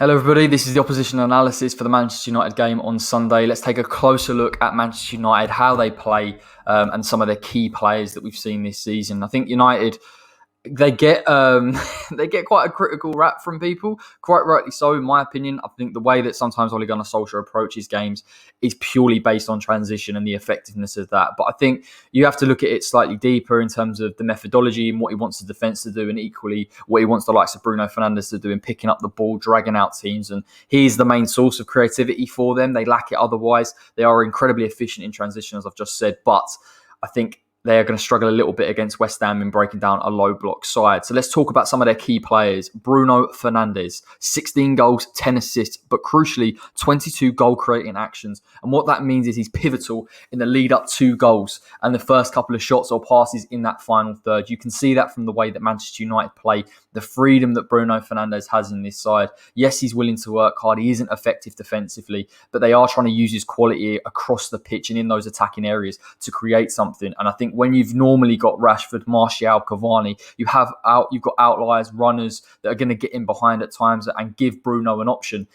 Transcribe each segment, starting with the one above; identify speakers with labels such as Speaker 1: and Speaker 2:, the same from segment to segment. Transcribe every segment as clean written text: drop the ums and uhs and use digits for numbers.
Speaker 1: Hello everybody, this is the opposition analysis for the Manchester United game on Sunday. Let's take a closer look at Manchester United, how they play, and some of their key players that we've seen this season. I think United, they get they get quite a critical rap from people, quite rightly so in my opinion. I think the way that sometimes Ole Gunnar Solsjkaer approaches games is purely based on transition and the effectiveness of that. But I think you have to look at it slightly deeper in terms of the methodology and what he wants the defence to do, and equally what he wants the likes of Bruno Fernandes to do in picking up the ball, dragging out teams. And he's the main source of creativity for them. They lack it otherwise. They are incredibly efficient in transition, as I've just said, but I think they are going to struggle a little bit against West Ham in breaking down a low block side. So let's talk about some of their key players. Bruno Fernandes, 16 goals, 10 assists, but crucially, 22 goal-creating actions. And what that means is he's pivotal in the lead-up to goals and the first couple of shots or passes in that final third. You can see that from the way that Manchester United play, the freedom that Bruno Fernandes has in this side. Yes, he's willing to work hard. He isn't effective defensively, but they are trying to use his quality across the pitch and in those attacking areas to create something. And I think when you've normally got Rashford, Martial, Cavani, you've got outliers, runners that are going to get in behind at times and give Bruno an option.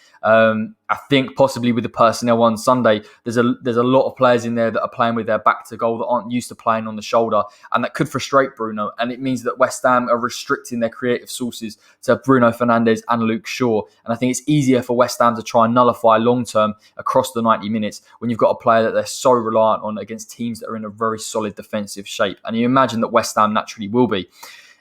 Speaker 1: I think possibly with the personnel on Sunday, there's a lot of players in there that are playing with their back to goal that aren't used to playing on the shoulder, and that could frustrate Bruno. And it means that West Ham are restricting their creative sources to Bruno Fernandes and Luke Shaw. And I think it's easier for West Ham to try and nullify long term across the 90 minutes when you've got a player that they're so reliant on against teams that are in a very solid defensive shape. And you imagine that West Ham naturally will be.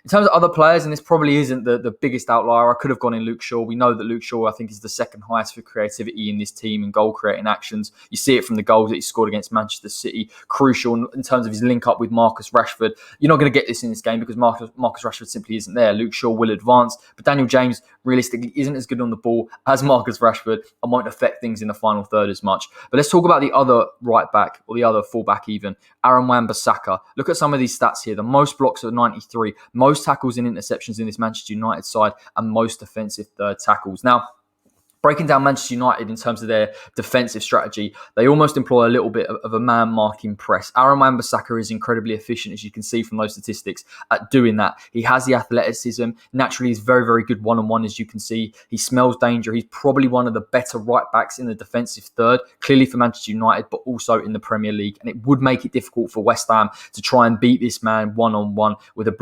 Speaker 1: In terms of other players, and this probably isn't the biggest outlier, I could have gone in Luke Shaw. We know that Luke Shaw, I think, is the second highest for creativity in this team and goal-creating actions. You see it from the goals that he scored against Manchester City. Crucial in terms of his link-up with Marcus Rashford. You're not going to get this in this game because Marcus Rashford simply isn't there. Luke Shaw will advance, but Daniel James realistically isn't as good on the ball as Marcus Rashford and won't affect things in the final third as much. But let's talk about the other right-back, or the other full-back even, Aaron Wan-Bissaka. Look at some of these stats here. The most blocks at 93, most tackles and interceptions in this Manchester United side, and most defensive third tackles. Now, breaking down Manchester United in terms of their defensive strategy, they almost employ a little bit of a man-marking press. Aaron Wan-Bissaka is incredibly efficient, as you can see from those statistics, at doing that. He has the athleticism. Naturally, he's very, very good one-on-one, as you can see. He smells danger. He's probably one of the better right-backs in the defensive third, clearly for Manchester United, but also in the Premier League. And it would make it difficult for West Ham to try and beat this man one-on-one with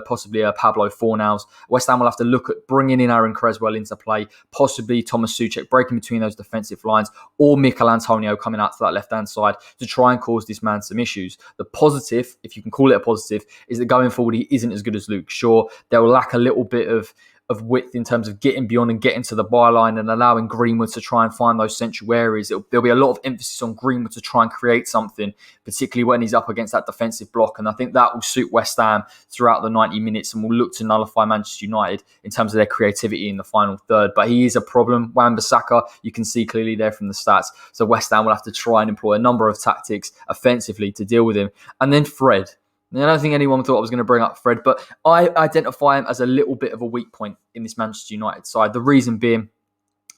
Speaker 1: possibly a Pablo Fornals. West Ham will have to look at bringing in Aaron Creswell into play, possibly Thomas Souček breaking between those defensive lines, or Mikel Antonio coming out to that left-hand side to try and cause this man some issues. The positive, if you can call it a positive, is that going forward, he isn't as good as Luke Shaw. They'll lack a little bit of width in terms of getting beyond and getting to the byline and allowing Greenwood to try and find those central areas. There'll be a lot of emphasis on Greenwood to try and create something, particularly when he's up against that defensive block. And I think that will suit West Ham throughout the 90 minutes and will look to nullify Manchester United in terms of their creativity in the final third. But he is a problem. Wan-Bissaka, you can see clearly there from the stats. So West Ham will have to try and employ a number of tactics offensively to deal with him. And then Fred. I don't think anyone thought I was going to bring up Fred, but I identify him as a little bit of a weak point in this Manchester United side. The reason being,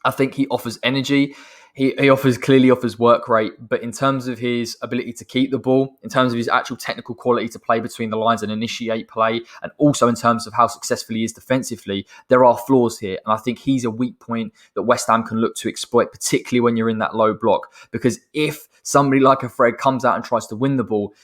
Speaker 1: I think he offers energy. He clearly offers work rate, but in terms of his ability to keep the ball, in terms of his actual technical quality to play between the lines and initiate play, and also in terms of how successful he is defensively, there are flaws here. And I think he's a weak point that West Ham can look to exploit, particularly when you're in that low block. Because if somebody like a Fred comes out and tries to win the ball,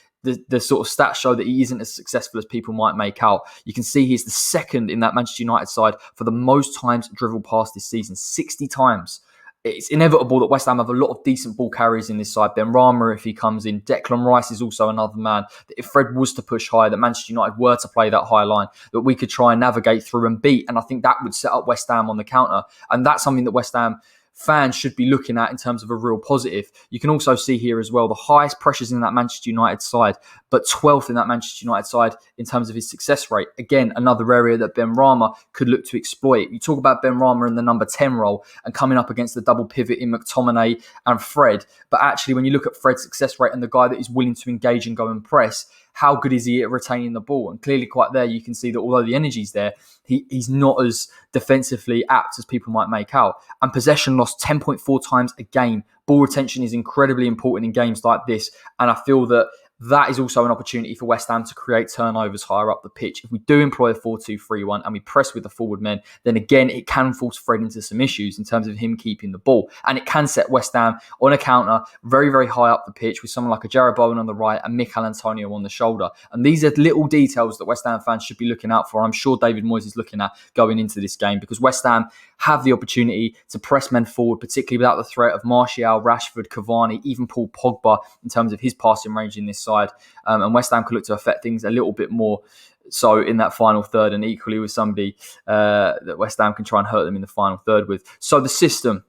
Speaker 1: the sort of stats show that he isn't as successful as people might make out. You can see he's the second in that Manchester United side for the most times dribbled past this season, 60 times. It's inevitable that West Ham have a lot of decent ball carriers in this side. Benrahma, if he comes in. Declan Rice is also another man that if Fred was to push high, that Manchester United were to play that high line, that we could try and navigate through and beat. And I think that would set up West Ham on the counter. And that's something that West Ham fans should be looking at in terms of a real positive. You can also see here as well the highest pressures in that Manchester United side, but 12th in that Manchester United side in terms of his success rate. Again, another area that Benrahma could look to exploit. You talk about Benrahma in the number 10 role and coming up against the double pivot in McTominay and Fred, but actually when you look at Fred's success rate and the guy that is willing to engage and go and press, how good is he at retaining the ball? And clearly quite there, you can see that although the energy's there, he's not as defensively apt as people might make out. And possession lost 10.4 times a game. Ball retention is incredibly important in games like this. And I feel that that is also an opportunity for West Ham to create turnovers higher up the pitch. If we do employ a 4-2-3-1 and we press with the forward men, then again, it can force Fred into some issues in terms of him keeping the ball. And it can set West Ham on a counter very, very high up the pitch with someone like a Jarrod Bowen on the right and Mikel Antonio on the shoulder. And these are little details that West Ham fans should be looking out for. I'm sure David Moyes is looking at going into this game, because West Ham have the opportunity to press men forward, particularly without the threat of Martial, Rashford, Cavani, even Paul Pogba in terms of his passing range in this side. And West Ham could look to affect things a little bit more so in that final third, and equally with somebody that West Ham can try and hurt them in the final third with. So the system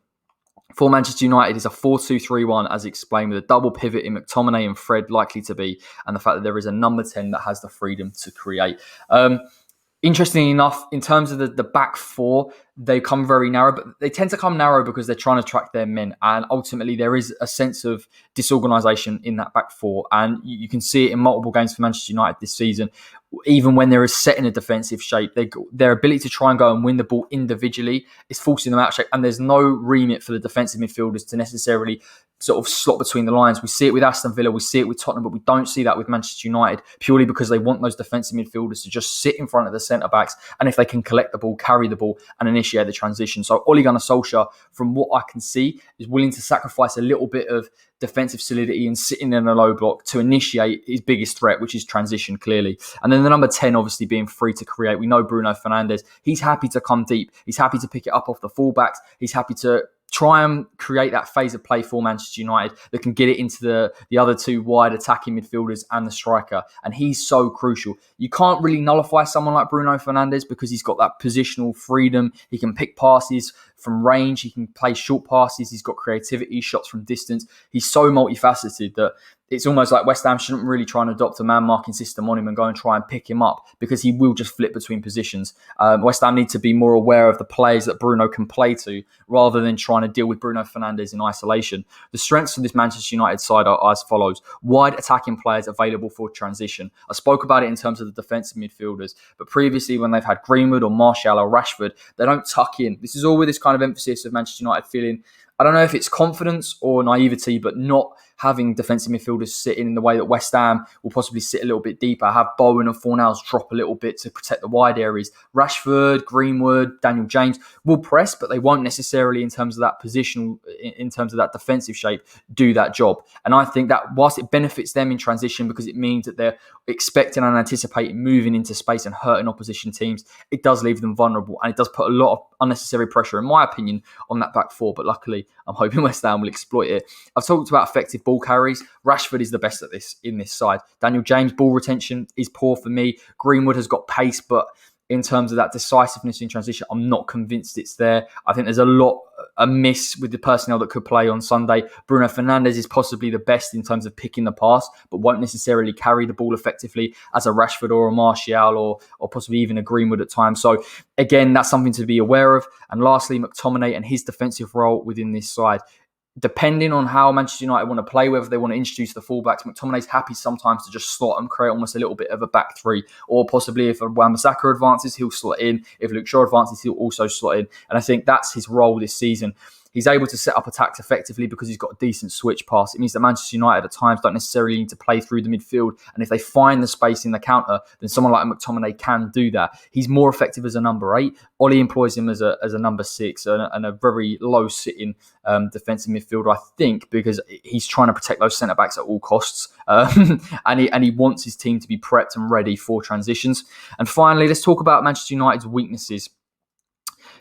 Speaker 1: for Manchester United is a 4-2-3-1, as explained, with a double pivot in McTominay and Fred likely to be, and the fact that there is a number 10 that has the freedom to create. Interestingly enough, in terms of the back four, they come very narrow, but they tend to come narrow because they're trying to track their men. And ultimately, there is a sense of disorganisation in that back four. And you can see it in multiple games for Manchester United this season. Even when they're set in a defensive shape, their ability to try and go and win the ball individually is forcing them out of shape. And there's no remit for the defensive midfielders to necessarily sort of slot between the lines. We see it with Aston Villa, we see it with Tottenham, but we don't see that with Manchester United, purely because they want those defensive midfielders to just sit in front of the centre-backs, and if they can collect the ball, carry the ball, and initiate the transition. So Ole Gunnar Solsjkaer, from what I can see, is willing to sacrifice a little bit of defensive solidity and sitting in a low block to initiate his biggest threat, which is transition, clearly. And then the number 10 obviously being free to create. We know Bruno Fernandes, he's happy to come deep. He's happy to pick it up off the fullbacks. He's happy to try and create that phase of play for Manchester United that can get it into the other two wide attacking midfielders and the striker. And he's so crucial. You can't really nullify someone like Bruno Fernandes because he's got that positional freedom. He can pick passes from range. He can play short passes. He's got creativity, shots from distance. He's so multifaceted that it's almost like West Ham shouldn't really try and adopt a man-marking system on him and go and try and pick him up, because he will just flip between positions. West Ham need to be more aware of the players that Bruno can play to, rather than trying to deal with Bruno Fernandes in isolation. The strengths of this Manchester United side are as follows. Wide attacking players available for transition. I spoke about it in terms of the defensive midfielders, but previously when they've had Greenwood or Martial or Rashford, they don't tuck in. This is all with this kind of emphasis of Manchester United feeling, I don't know if it's confidence or naivety, but not having defensive midfielders sitting in the way that West Ham will possibly sit a little bit deeper, have Bowen and Fornals drop a little bit to protect the wide areas. Rashford, Greenwood, Daniel James will press, but they won't necessarily, in terms of that position, in terms of that defensive shape, do that job. And I think that whilst it benefits them in transition, because it means that they're expecting and anticipating moving into space and hurting opposition teams, it does leave them vulnerable, and it does put a lot of unnecessary pressure, in my opinion, on that back four. But luckily, I'm hoping West Ham will exploit it. I've talked about effective ball carries. Rashford is the best at this in this side. Daniel James' ball retention is poor for me. Greenwood has got pace, but in terms of that decisiveness in transition, I'm not convinced it's there. I think there's a lot amiss with the personnel that could play on Sunday. Bruno Fernandes is possibly the best in terms of picking the pass, but won't necessarily carry the ball effectively as a Rashford or a Martial or possibly even a Greenwood at times. So again, that's something to be aware of. And lastly, McTominay and his defensive role within this side. Depending on how Manchester United want to play, whether they want to introduce the fullbacks, McTominay's happy sometimes to just slot and create almost a little bit of a back three. Or possibly if Wan-Bissaka advances, he'll slot in. If Luke Shaw advances, he'll also slot in. And I think that's his role this season. He's able to set up attacks effectively because he's got a decent switch pass. It means that Manchester United at times don't necessarily need to play through the midfield. And if they find the space in the counter, then someone like McTominay can do that. He's more effective as a number 8. Ole employs him as a number 6 and a very low-sitting defensive midfielder, I think, because he's trying to protect those centre-backs at all costs. And he wants his team to be prepped and ready for transitions. And finally, let's talk about Manchester United's weaknesses.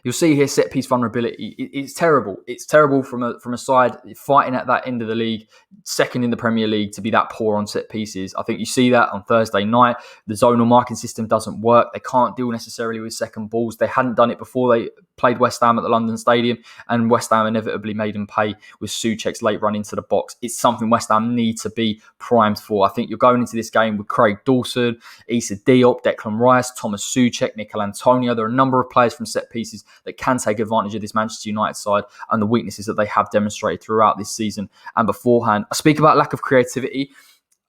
Speaker 1: You'll see here set-piece vulnerability. It's terrible. It's terrible from a side fighting at that end of the league, second in the Premier League, to be that poor on set-pieces. I think you see that on Thursday night. The zonal marking system doesn't work. They can't deal necessarily with second balls. They hadn't done it before they played West Ham at the London Stadium, and West Ham inevitably made them pay with Souček's late run into the box. It's something West Ham need to be primed for. I think you're going into this game with Craig Dawson, Issa Diop, Declan Rice, Thomas Souček, Mikel Antonio. There are a number of players from set-pieces that can take advantage of this Manchester United side and the weaknesses that they have demonstrated throughout this season and beforehand. I speak about lack of creativity.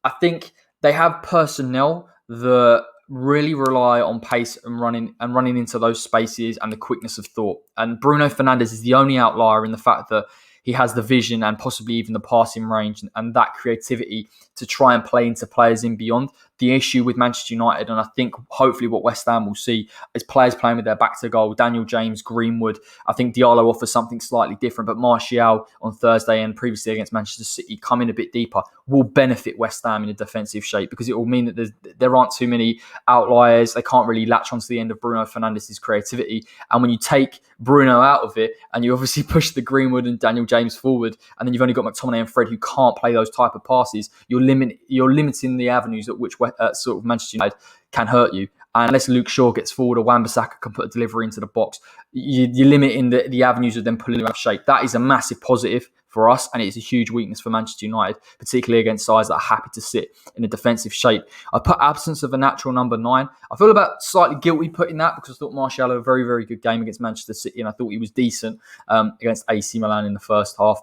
Speaker 1: I think they have personnel that really rely on pace and running into those spaces and the quickness of thought. And Bruno Fernandes is the only outlier in the fact that he has the vision and possibly even the passing range and that creativity to try and play into players in beyond. The issue with Manchester United, and I think hopefully what West Ham will see, is players playing with their back to goal. Daniel James, Greenwood. I think Diallo offers something slightly different, but Martial on Thursday and previously against Manchester City, coming a bit deeper, will benefit West Ham in a defensive shape because it will mean that there aren't too many outliers. They can't really latch onto the end of Bruno Fernandes' creativity. And when you take Bruno out of it and you obviously push the Greenwood and Daniel James forward, and then you've only got McTominay and Fred who can't play those type of passes, you're limiting the avenues at which sort of Manchester United can hurt you. And unless Luke Shaw gets forward or Wan-Bissaka can put a delivery into the box, you're limiting the avenues of them pulling you out of shape. That is a massive positive for us, and it's a huge weakness for Manchester United, particularly against sides that are happy to sit in a defensive shape. I put absence of a natural number 9. I feel about slightly guilty putting that because I thought Martial had a very, very good game against Manchester City, and I thought he was decent against AC Milan in the first half.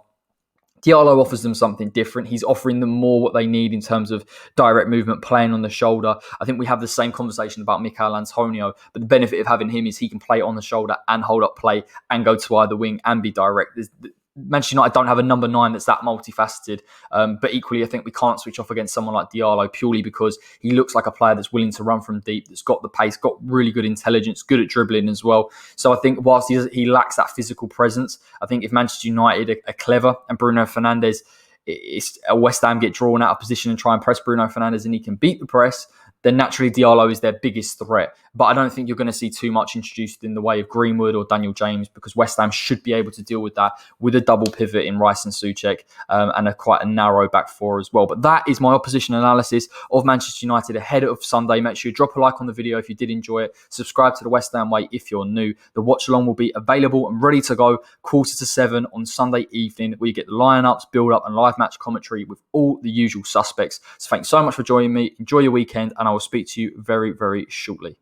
Speaker 1: Diallo offers them something different. He's offering them more what they need in terms of direct movement, playing on the shoulder. I think we have the same conversation about Mikel Antonio, but the benefit of having him is he can play on the shoulder and hold up play and go to either wing and be direct. Manchester United don't have a number 9 that's that multifaceted, but equally I think we can't switch off against someone like Diallo purely because he looks like a player that's willing to run from deep, that's got the pace, got really good intelligence, good at dribbling as well. So I think whilst he lacks that physical presence, I think if Manchester United are clever and Bruno Fernandes, West Ham get drawn out of position and try and press Bruno Fernandes and he can beat the press, then naturally Diallo is their biggest threat. But I don't think you're going to see too much introduced in the way of Greenwood or Daniel James because West Ham should be able to deal with that with a double pivot in Rice and Souček and quite a narrow back four as well. But that is my opposition analysis of Manchester United ahead of Sunday. Make sure you drop a like on the video if you did enjoy it. Subscribe to the West Ham Way if you're new. The watch along will be available and ready to go 6:45 on Sunday evening where you get the lineups, build up and live match commentary with all the usual suspects. So thanks so much for joining me. Enjoy your weekend and I will speak to you very, very shortly.